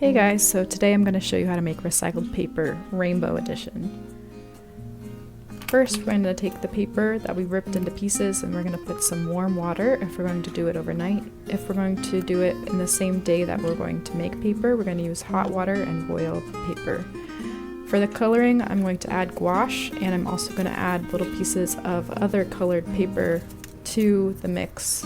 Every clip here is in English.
Hey guys, so today I'm going to show you how to make recycled paper rainbow edition. First, we're going to take the paper that we ripped into pieces and we're going to put some warm water if we're going to do it overnight. If we're going to do it in the same day that we're going to make paper, we're going to use hot water and boil paper. For the coloring, I'm going to add gouache, and I'm also going to add little pieces of other colored paper to the mix.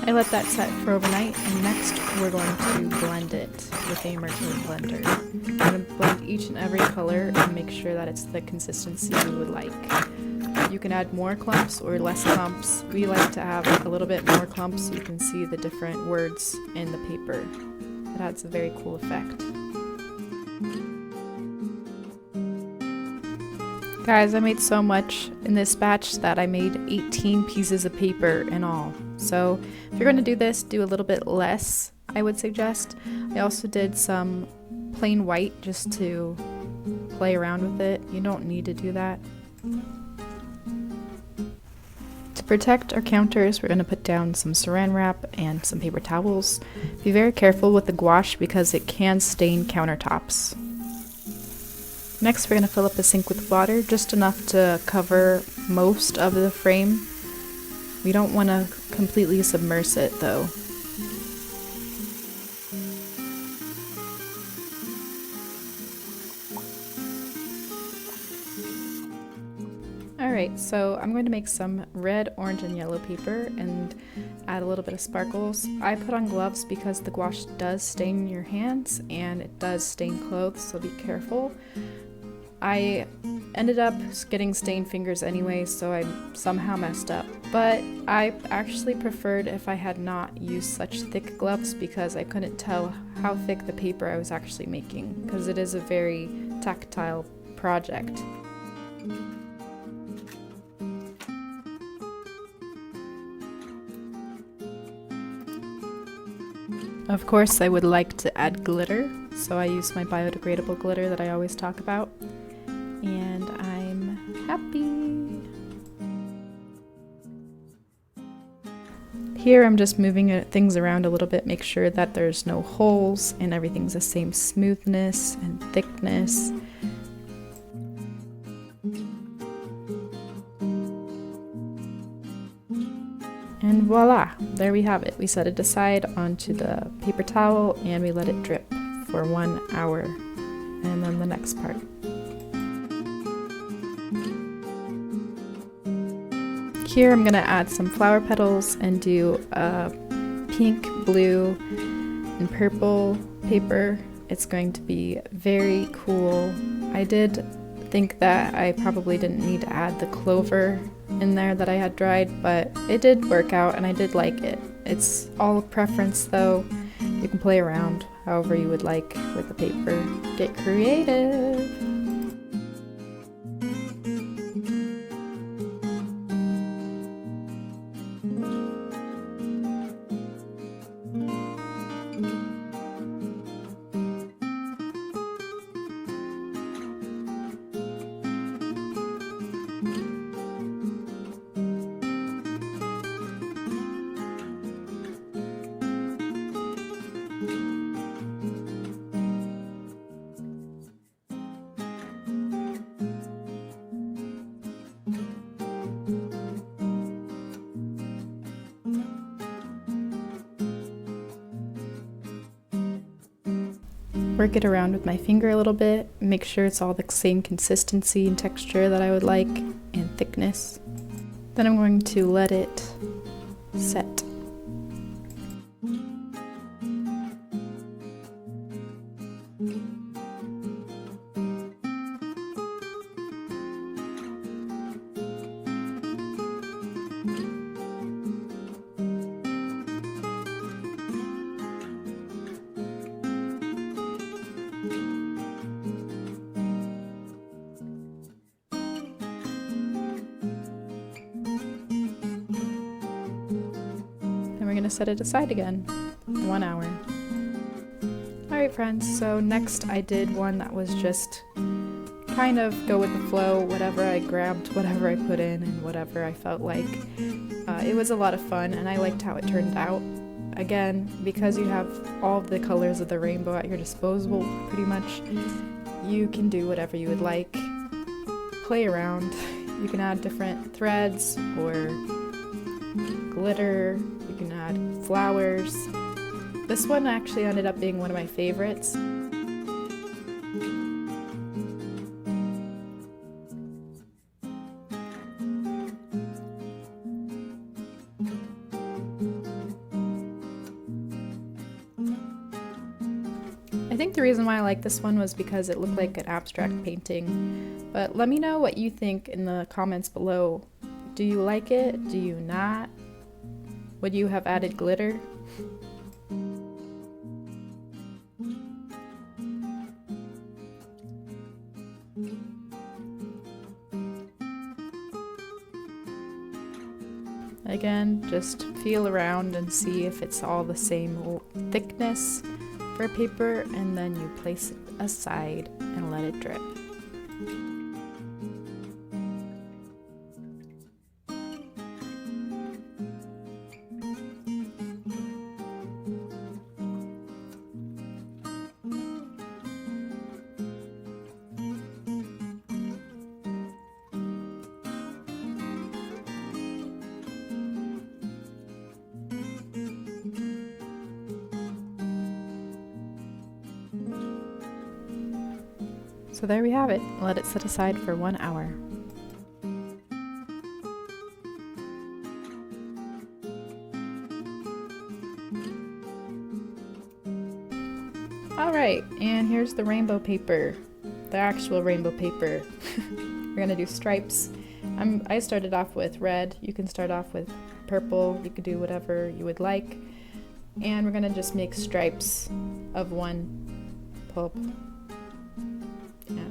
I let that set for overnight, and next we're going to blend it with a mercury blender. I'm going to blend each and every color and make sure that it's the consistency you would like. You can add more clumps or less clumps. We like to have a little bit more clumps so you can see the different words in the paper. It adds a very cool effect. Guys, I made so much in this batch that I made 18 pieces of paper in all. So if you're going to do this, do a little bit less, I would suggest. I also did some plain white just to play around with it. You don't need to do that. To protect our counters, we're going to put down some saran wrap and some paper towels. Be very careful with the gouache because it can stain countertops. Next, we're going to fill up a sink with water, just enough to cover most of the frame. We don't want to completely submerge it though. Alright, so I'm going to make some red, orange, and yellow paper and add a little bit of sparkles. I put on gloves because the gouache does stain your hands and it does stain clothes, so be careful. I ended up getting stained fingers anyway, so I somehow messed up. But I actually preferred if I had not used such thick gloves because I couldn't tell how thick the paper I was actually making, because it is a very tactile project. Of course, I would like to add glitter, so I use my biodegradable glitter that I always talk about. And I'm happy. Here I'm just moving things around a little bit, make sure that there's no holes and everything's the same smoothness and thickness. And voila, there we have it. We set it aside onto the paper towel and we let it drip for 1 hour. And then the next part. Here I'm going to add some flower petals and do a pink, blue, and purple paper. It's going to be very cool. I did think that I probably didn't need to add the clover in there that I had dried, but it did work out and I did like it. It's all preference though. You can play around however you would like with the paper. Get creative! Work it around with my finger a little bit, make sure it's all the same consistency and texture that I would like, and thickness. Then I'm going to let it set. We're going to set it aside again, 1 hour. Alright friends, so next I did one that was just kind of go with the flow, whatever I grabbed, whatever I put in, and whatever I felt like. It was a lot of fun and I liked how it turned out. Again, because you have all of the colors of the rainbow at your disposal pretty much, you can do whatever you would like. Play around. You can add different threads or glitter, you can add flowers. This one actually ended up being one of my favorites. I think the reason why I like this one was because it looked like an abstract painting, but let me know what you think in the comments below. Do you like it? Do you not? Would you have added glitter? Again, just feel around and see if it's all the same thickness for paper, and then you place it aside and let it drip. So there we have it. Let it sit aside for 1 hour. Alright, and here's the rainbow paper. The actual rainbow paper. We're gonna do stripes. I started off with red. You can start off with purple. You could do whatever you would like. And we're gonna just make stripes of one pulp. Yeah.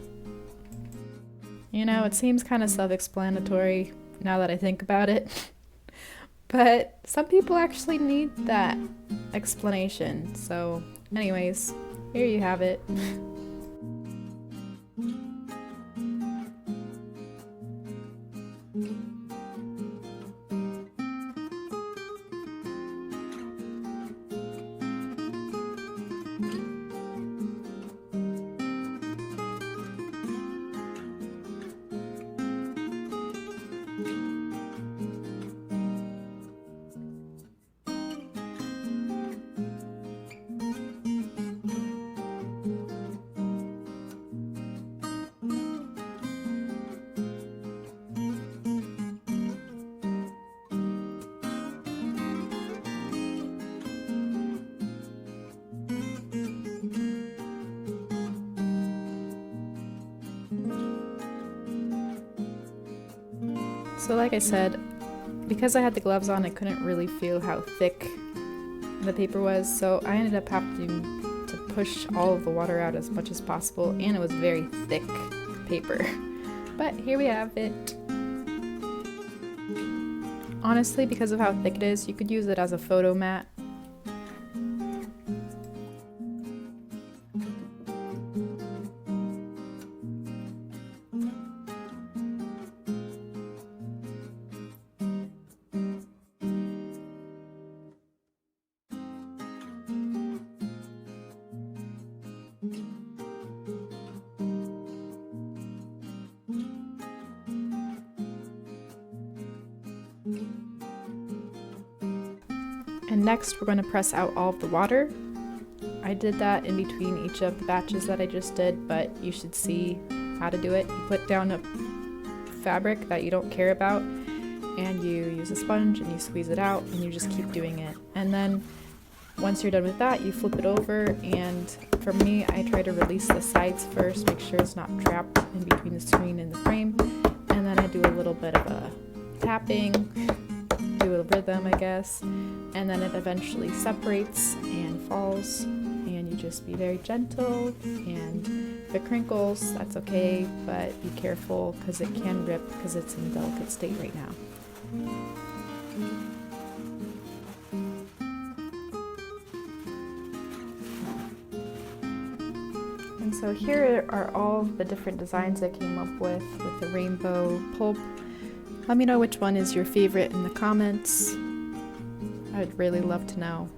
You know, it seems kind of self-explanatory now that I think about it. But some people actually need that explanation. So, anyways, here you have it. So like I said, because I had the gloves on, I couldn't really feel how thick the paper was, so I ended up having to push all of the water out as much as possible, and it was very thick paper. But here we have it. Honestly, because of how thick it is, you could use it as a photo mat. And next we're going to press out all of the water. I did that in between each of the batches that I just did, but you should see how to do it. You put down a fabric that you don't care about, and you use a sponge and you squeeze it out, and you just keep doing it. And then once you're done with that, you flip it over, and for me, I try to release the sides first, make sure it's not trapped in between the screen and the frame, and then I do a little bit of a tapping, do a rhythm, I guess, and then it eventually separates and falls, and you just be very gentle, and if it crinkles, that's okay, but be careful because it can rip because it's in a delicate state right now. So here are all the different designs I came up with the rainbow pulp. Let me know which one is your favorite in the comments. I'd really love to know.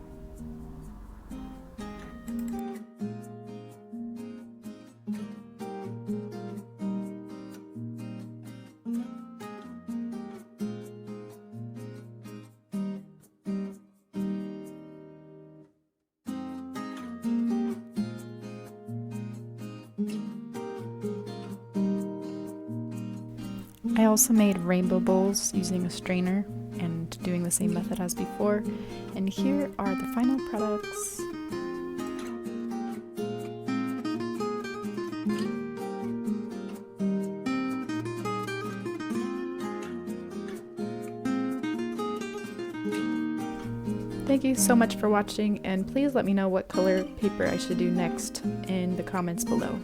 I also made rainbow bowls using a strainer and doing the same method as before. And here are the final products. Thank you so much for watching, and please let me know what color paper I should do next in the comments below.